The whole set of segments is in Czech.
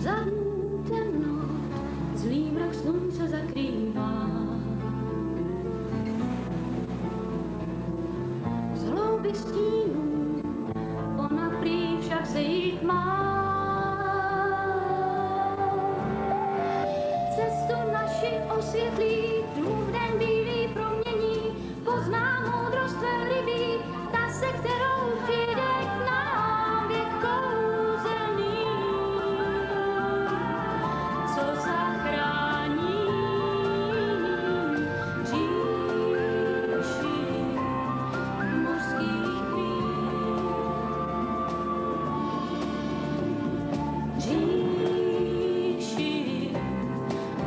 za dnů temno, zlý mrak slunce zakrývá. Z hlouby stínů ona prý však zejít má. Cestu naši osvětlí, dům den bílý promění, pozná moudrost velrybí, ta se kterou přijde k nám věk kouzelný, co zachrání říši mořských chvíl. Říši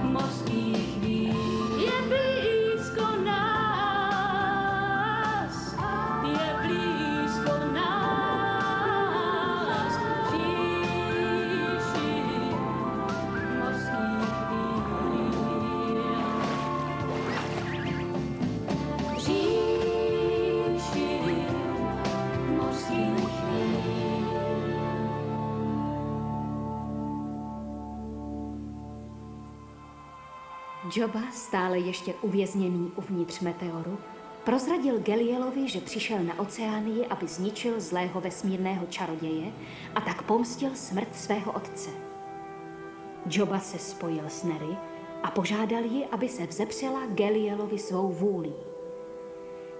mořských chvíl. Je blízko nás, je blízko nás. Říši mořských chvíl. Říši mořských chvíl. Jobba, stále ještě uvězněný uvnitř meteoru, prozradil Gelielovi, že přišel na Oceánii, aby zničil zlého vesmírného čaroděje a tak pomstil smrt svého otce. Jobba se spojil s Neri a požádal ji, aby se vzepřela Gelielovi svou vůlí.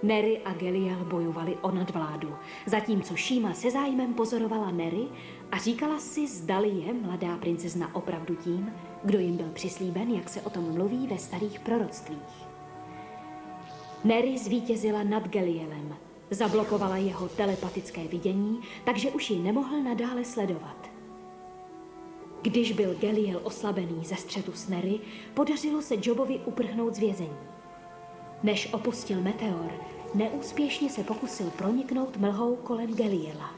Neri a Geliel bojovali o nadvládu, zatímco Šíma se zájmem pozorovala Neri a říkala si, zdali je mladá princezna opravdu tím, kdo jim byl přislíben, jak se o tom mluví ve starých proroctvích. Neri zvítězila nad Gelielem, zablokovala jeho telepatické vidění, takže už ji nemohl nadále sledovat. Když byl Geliel oslabený ze střetu s Neri, podařilo se Jobbovi uprchnout z vězení. Než opustil meteor, neúspěšně se pokusil proniknout mlhou kolem Geliela.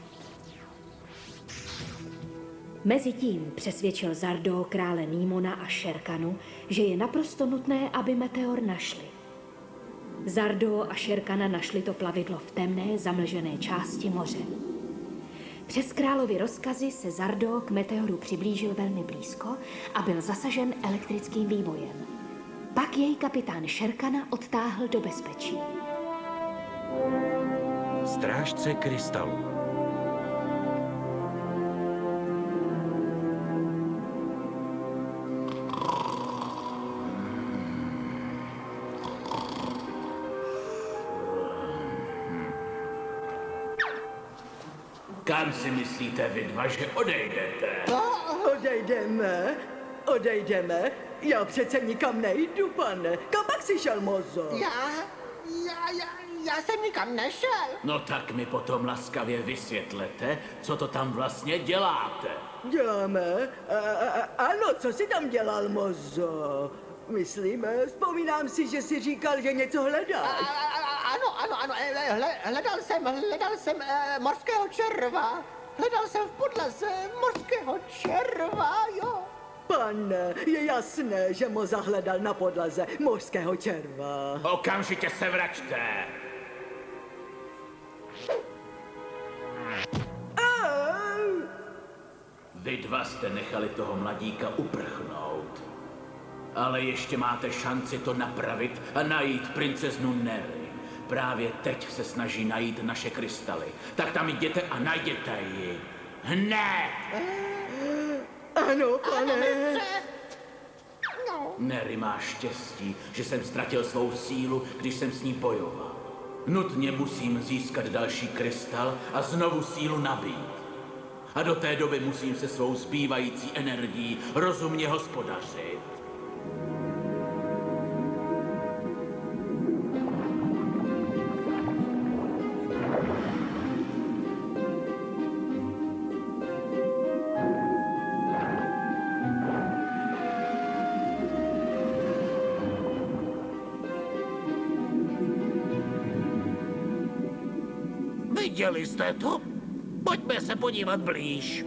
Mezitím přesvědčil Zardo, krále Nímona a Šerkanu, že je naprosto nutné, aby meteor našli. Zardo a Šerkana našli to plavidlo v temné, zamlžené části moře. Přes královy rozkazy se Zardo k meteoru přiblížil velmi blízko a byl zasažen elektrickým výbojem. Pak jej kapitán Šerkana odtáhl do bezpečí. Strážce krystalu. Kam si myslíte vy dva, že odejdete? Odejdeme. Já přece nikam nejdu, pane. Kam pak si šel, Mozo? Já jsem nikam nešel. No tak mi potom laskavě vysvětlete, co to tam vlastně děláte. Děláme? Ano, co jsi tam dělal, Mozo? Myslím, vzpomínám si, že jsi říkal, že něco hledáš. Ano, hledal jsem mořského červa. Hledal jsem v podlaze mořského červa, jo. Pane, je jasné, že Moza hledal na podlaze mořského červa. Okamžitě se vraťte. Vy dva jste nechali toho mladíka uprchnout. Ale ještě máte šanci to napravit a najít princeznu Neri. Právě teď se snaží najít naše krystaly. Tak tam jděte a najděte ji. Hned! Ano, pane. Neri má štěstí, že jsem ztratil svou sílu, když jsem s ní bojoval. Nutně musím získat další krystal a znovu sílu nabít. A do té doby musím se svou zbývající energií rozumně hospodařit. Viděli jste to? Pojďme se podívat blíž.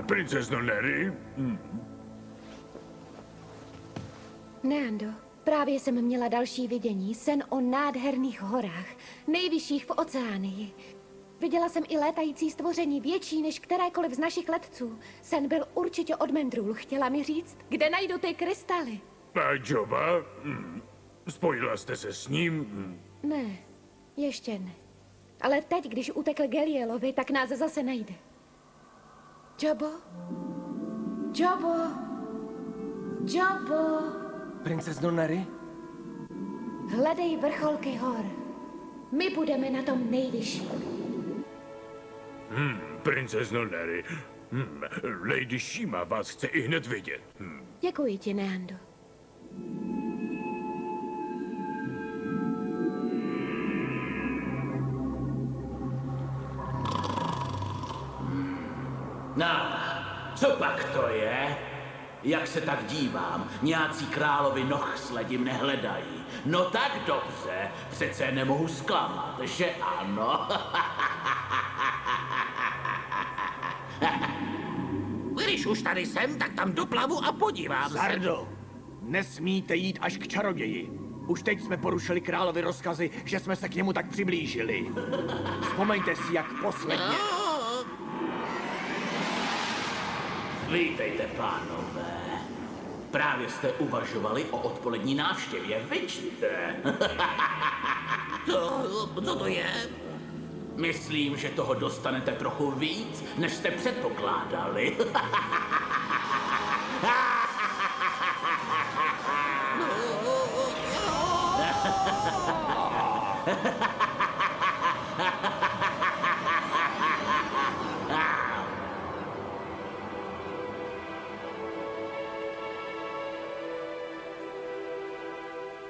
Princezno Neri? Neando, právě jsem měla další vidění. Sen o nádherných horách, nejvyšších v Oceánii. Viděla jsem i létající stvoření větší než kterékoliv z našich letců. Sen byl určitě od Mendrul. Chtěla mi říct, kde najdu ty krystaly. A Joba? Spojila jste se s ním? Ne, ještě ne. Ale teď, když utekl Gelielovi, tak nás zase najde. Jobo? Jobo? Jobo? Princezno Neri? Hledej vrcholky hor. My budeme na tom nejvyšším. Princezno Neri. Lady Shima vás chce i hned vidět. Děkuji ti, Neando. No, co pak to je? Jak se tak dívám, nějací královi noh sledím nehledají. No tak dobře, přece nemohu zklamat, že ano? Když už tady jsem, tak tam doplavu a podívám se. Zardo, nesmíte jít až k čaroději. Už teď jsme porušili královi rozkazy, že jsme se k němu tak přiblížili. Vzpomeňte si, jak posledně... Vítejte, pánové. Právě jste uvažovali o odpolední návštěvě, vyčte. Co to je? Myslím, že toho dostanete trochu víc, než jste předpokládali.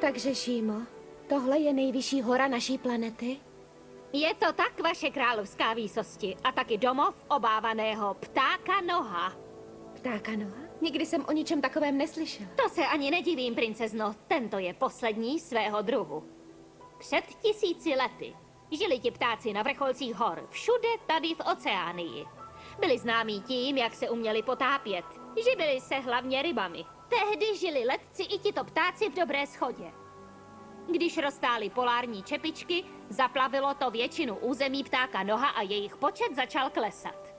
Takže, Šímo, tohle je nejvyšší hora naší planety? Je to tak, vaše královská výsosti, a taky domov obávaného ptáka Noha. Ptáka Noha? Nikdy jsem o ničem takovém neslyšel. To se ani nedivím, princezno, tento je poslední svého druhu. Před 1000 lety žili ti ptáci na vrcholcích hor, všude tady v Oceánii. Byli známí tím, jak se uměli potápět. Živili se hlavně rybami. Tehdy žili letci i tito ptáci v dobré shodě. Když roztály polární čepičky, zaplavilo to většinu území ptáka Noha a jejich počet začal klesat.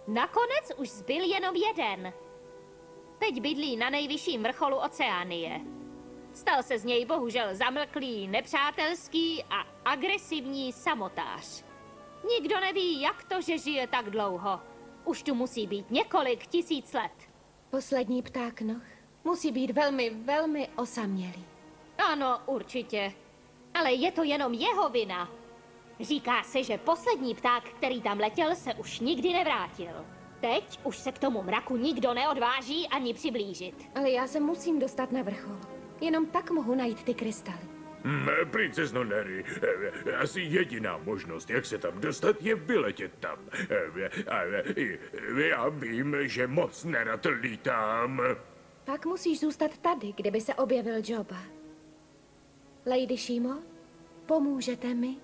Nakonec už zbyl jenom jeden. Teď bydlí na nejvyšším vrcholu Oceánie. Stal se z něj bohužel zamlklý, nepřátelský a agresivní samotář. Nikdo neví, jak to, že žije tak dlouho. Už tu musí být několik 1000 let. Poslední pták Noh musí být velmi, velmi osamělý. Ano, určitě. Ale je to jenom jeho vina. Říká se, že poslední pták, který tam letěl, se už nikdy nevrátil. Teď už se k tomu mraku nikdo neodváží ani přiblížit. Ale já se musím dostat na vrchol. Jenom tak mohu najít ty krystaly. Princezno Neri, asi jediná možnost, jak se tam dostat, je vyletět tam. Já vím, že moc nerad lítám. Pak musíš zůstat tady, kde by se objevil Joba. Lady Shimo, pomůžete mi?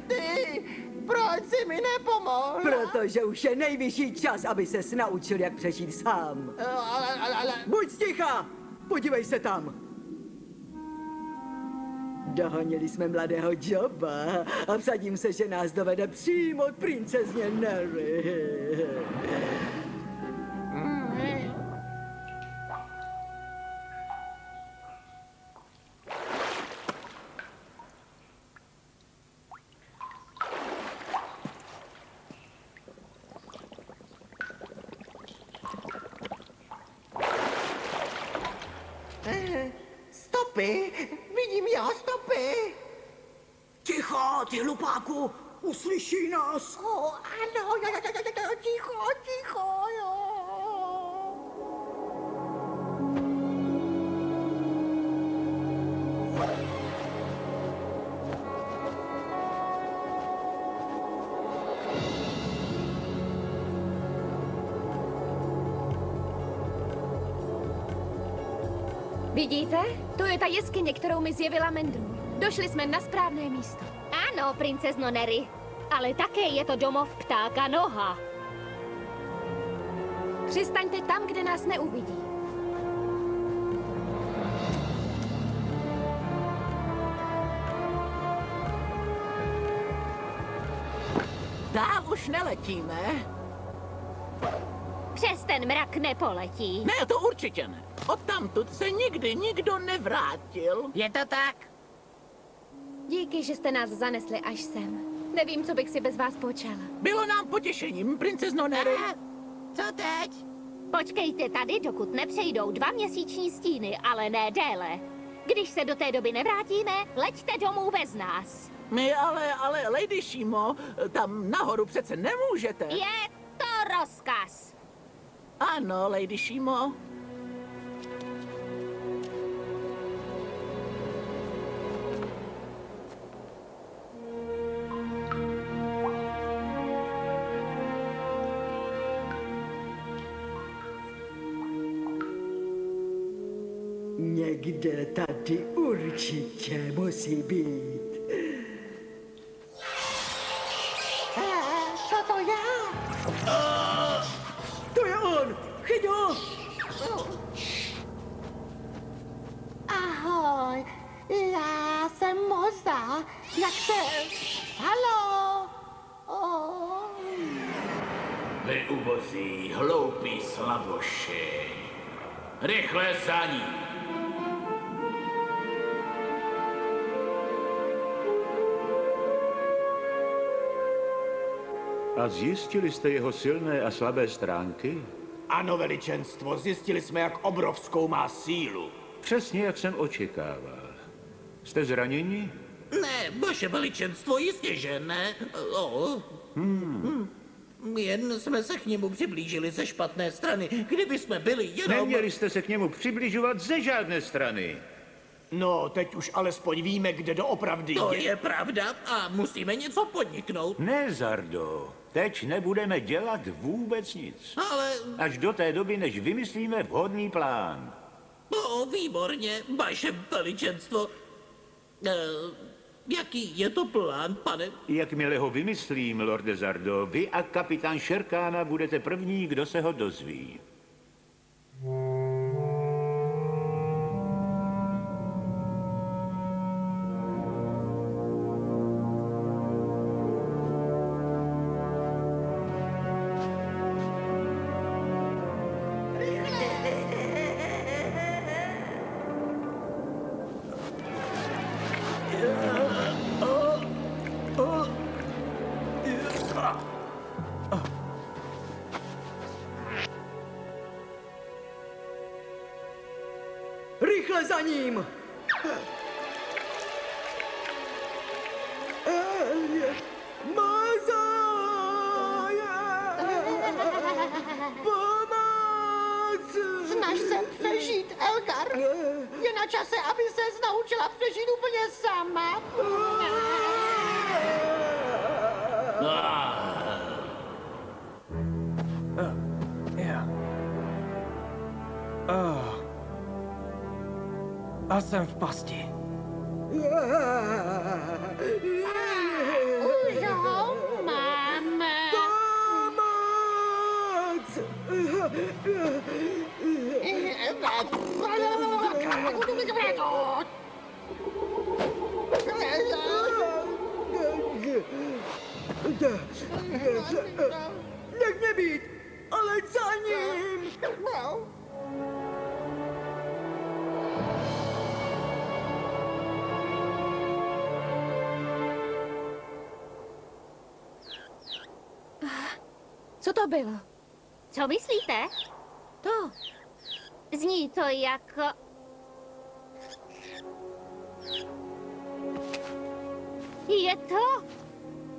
Ty, proč jsi mi nepomohl? Protože už je nejvyšší čas, aby ses naučil, jak přežít sám. Ale... Buď sticha! Podívej se tam. Dohonili jsme mladého Joba a vsadím se, že nás dovede přímo od princezně Neri. Stopy, vidím jeho stopy. Ticho, ty hlupáku, uslyší nás. Ano, ticho, jo. Vidíte? To je ta jeskyně, kterou mi zjevila Mendru. Došli jsme na správné místo. Ano, princezno Neri, ale také je to domov ptáka Noha. Přistaňte tam, kde nás neuvidí. Dál už neletíme. Přes ten mrak nepoletí. Ne, to určitě ne. Odtamtud se nikdy nikdo nevrátil. Je to tak? Díky, že jste nás zanesli až sem. Nevím, co bych si bez vás počala. Bylo nám potěšením, princezno Neri. Co teď? Počkejte tady, dokud nepřejdou 2 měsíční stíny, ale ne déle. Když se do té doby nevrátíme, leďte domů bez nás. My ale, Lady Shimo, tam nahoru přece nemůžete. Je to rozkaz. Ano, Lady Shimo. Někde tady určitě musí být. Co to je? To je on! Chyť ho! Ahoj, já jsem Moza. Jak se... Haló? Vy ubozí, hloupí slaboši. Rychle za ní. A zjistili jste jeho silné a slabé stránky? Ano, veličenstvo, zjistili jsme, jak obrovskou má sílu. Přesně, jak jsem očekával. Jste zraněni? Ne, vaše veličenstvo, jistě, že ne. Jen jsme se k němu přiblížili ze špatné strany. Kdyby jsme byli jenom... Neměli jste se k němu přibližovat ze žádné strany. No, teď už alespoň víme, kde doopravdy To je pravda a musíme něco podniknout. Ne, Zardo. Teď nebudeme dělat vůbec nic. Ale... Až do té doby, než vymyslíme vhodný plán. Výborně, vaše veličenstvo. Jaký je to plán, pane? Jakmile ho vymyslím, lorde Zardo, vy a kapitán Šerkána budete první, kdo se ho dozví. Rychle za ním! Moza! Pomoc! Snaž se přežít, Elgar. Je na čase, aby ses naučila přežít úplně sama. A jsem v pasti. Už ho máme. Nech mě být, ale za ním! Co to bylo? Co myslíte? To. Zní to jako...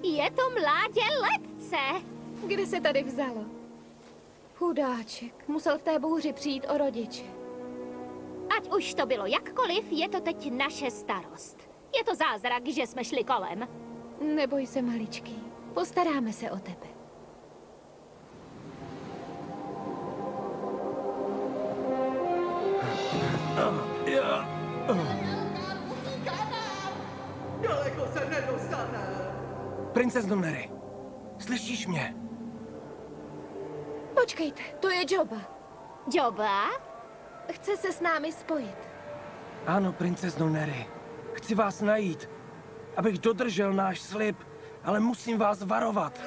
Je to mládě letce. Kde se tady vzalo? Chudáček, musel v té bouři přijít o rodiče. Ať už to bylo jakkoliv, je to teď naše starost. Je to zázrak, že jsme šli kolem. Neboj se, maličký. Postaráme se o tebe. Daleko se nedostane. Princezno Neri, slyšíš mě? Počkejte, to je Joba. Joba? Chce se s námi spojit. Ano, princezno Neri. Chci vás najít, abych dodržel náš slib, ale musím vás varovat.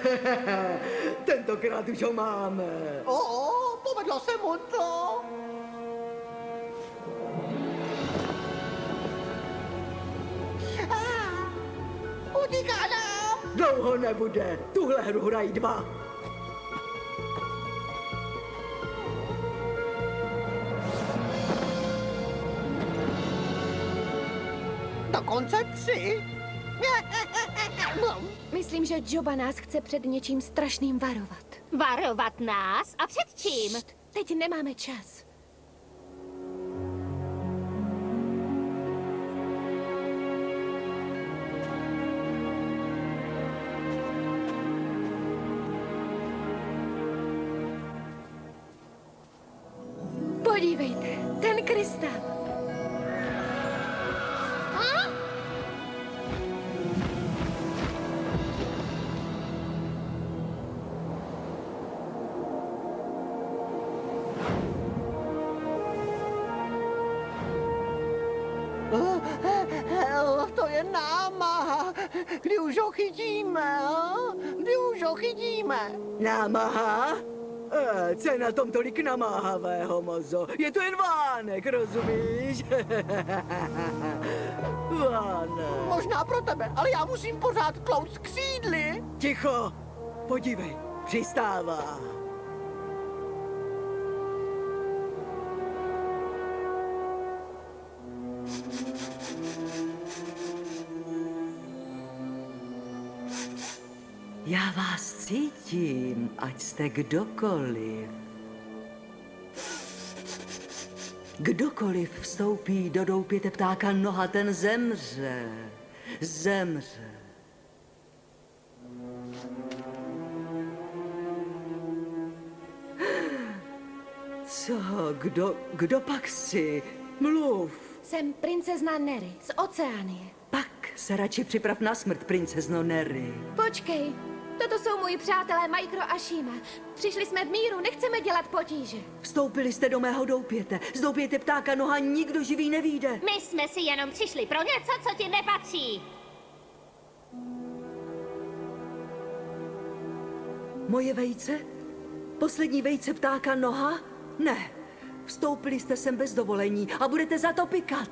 Tentokrát už ho máme. Povedlo se mu to. Utíká nám. Dlouho nebude. Tuhle hru hrají dva. Dokonce 3. Myslím, že Joba nás chce před něčím strašným varovat. Varovat nás? A před čím? Teď nemáme čas. Podívejte, ten krystal. To je námaha. Kdy už ho chytíme, Kdy už ho chytíme? Námaha? Co je na tom tolik namáhavého, mozo? Je to jen vánek, rozumíš? Vánek. Možná pro tebe, ale já musím pořád tlout z křídly. Ticho! Podívej, přistává. Já vás cítím, ať jste kdokoliv. Kdokoliv vstoupí do doupěte ptáka noha, ten zemře. Zemře. Co? Kdo pak jsi? Mluv. Jsem princezna Neri z Oceánie. Pak se radši připrav na smrt, princezno Neri. Počkej, toto jsou moji přátelé Micro a Shima. Přišli jsme v míru, nechceme dělat potíže. Vstoupili jste do mého doupěte. Z doupěte ptáka noha nikdo živý nevyjde. My jsme si jenom přišli pro něco, co ti nepatří. Moje vejce? Poslední vejce ptáka noha? Ne. Vstoupili jste sem bez dovolení a budete za to pikat.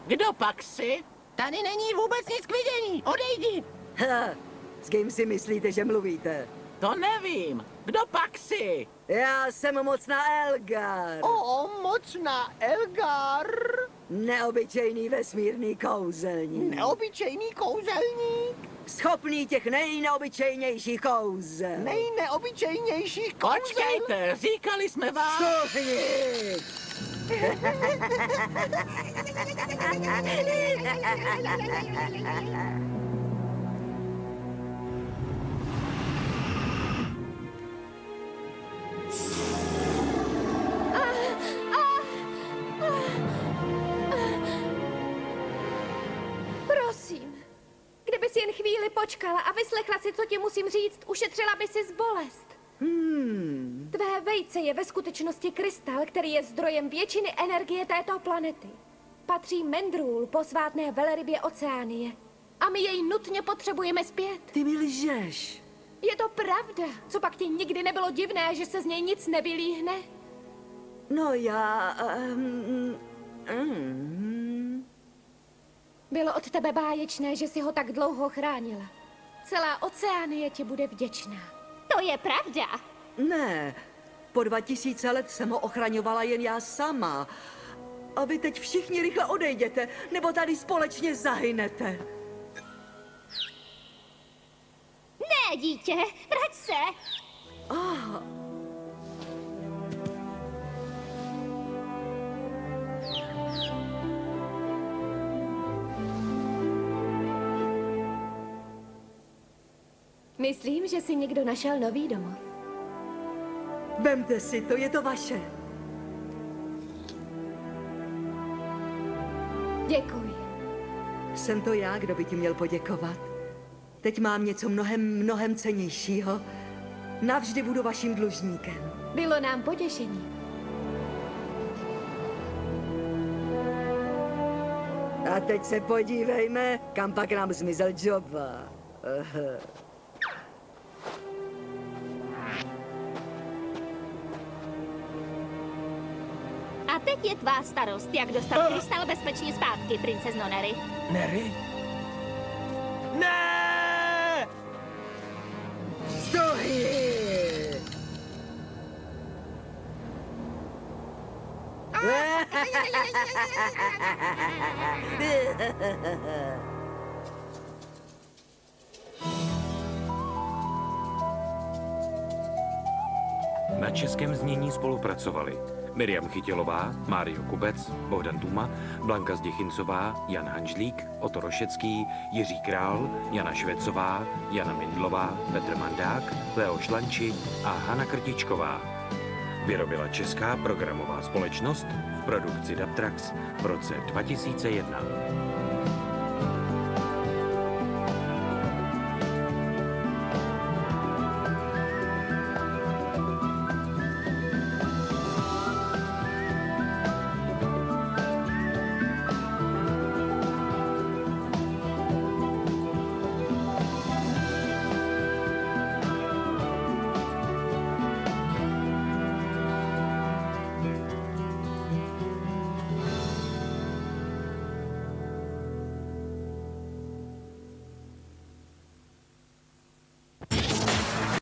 Kdo pak jsi? Tady není vůbec nic k vidění. Odejdi. S kým si myslíte, že mluvíte? To nevím. Kdo pak jsi? Já jsem mocná Elgar. Mocná Elgar. Neobyčejný vesmírný kouzelník. Neobyčejný kouzelník? Schopný těch nejneobyčejnějších kouzel. Nejneobyčejnějších kouzel? Počkejte, říkali jsme vám... Stuhni! Prosím, kdyby si jen chvíli počkala a vyslechla si, co ti musím říct, ušetřila by si bolest. Tvé vejce je ve skutečnosti krystal, který je zdrojem většiny energie této planety. Patří Mendrul, posvátné velerybě Oceánie. A my jej nutně potřebujeme zpět. Ty mi lžeš. Je to pravda. Co pak ti nikdy nebylo divné, že se z něj nic nevylíhne? No já... Bylo od tebe báječné, že si ho tak dlouho chránila. Celá Oceánie ti bude vděčná. To je pravda. Ne, po 2000 let jsem ho ochraňovala jen já sama. A vy teď všichni rychle odejděte, nebo tady společně zahynete. Ne, dítě, vrať se. Myslím, že si někdo našel nový domov. Vemte si to, je to vaše. Děkuji. Jsem to já, kdo by ti měl poděkovat. Teď mám něco mnohem cennějšího. Navždy budu vaším dlužníkem. Bylo nám potěšení. A teď se podívejme, kam pak nám zmizel Jobba. A teď je tvá starost, jak dostat krystal bezpečně zpátky, princezno Neri. Neri? Ne! Stuhni! Na českém znění spolupracovali Miriam Chytilová, Mário Kubec, Bohdan Tuma, Blanka Zděchincová, Jan Hanžlík, Otto Rošecký, Jiří Král, Jana Švecová, Jana Mindlová, Petr Mandák, Leo Šlanči a Hana Krtičková. Vyrobila Česká programová společnost v produkci Dabtrax v roce 2001.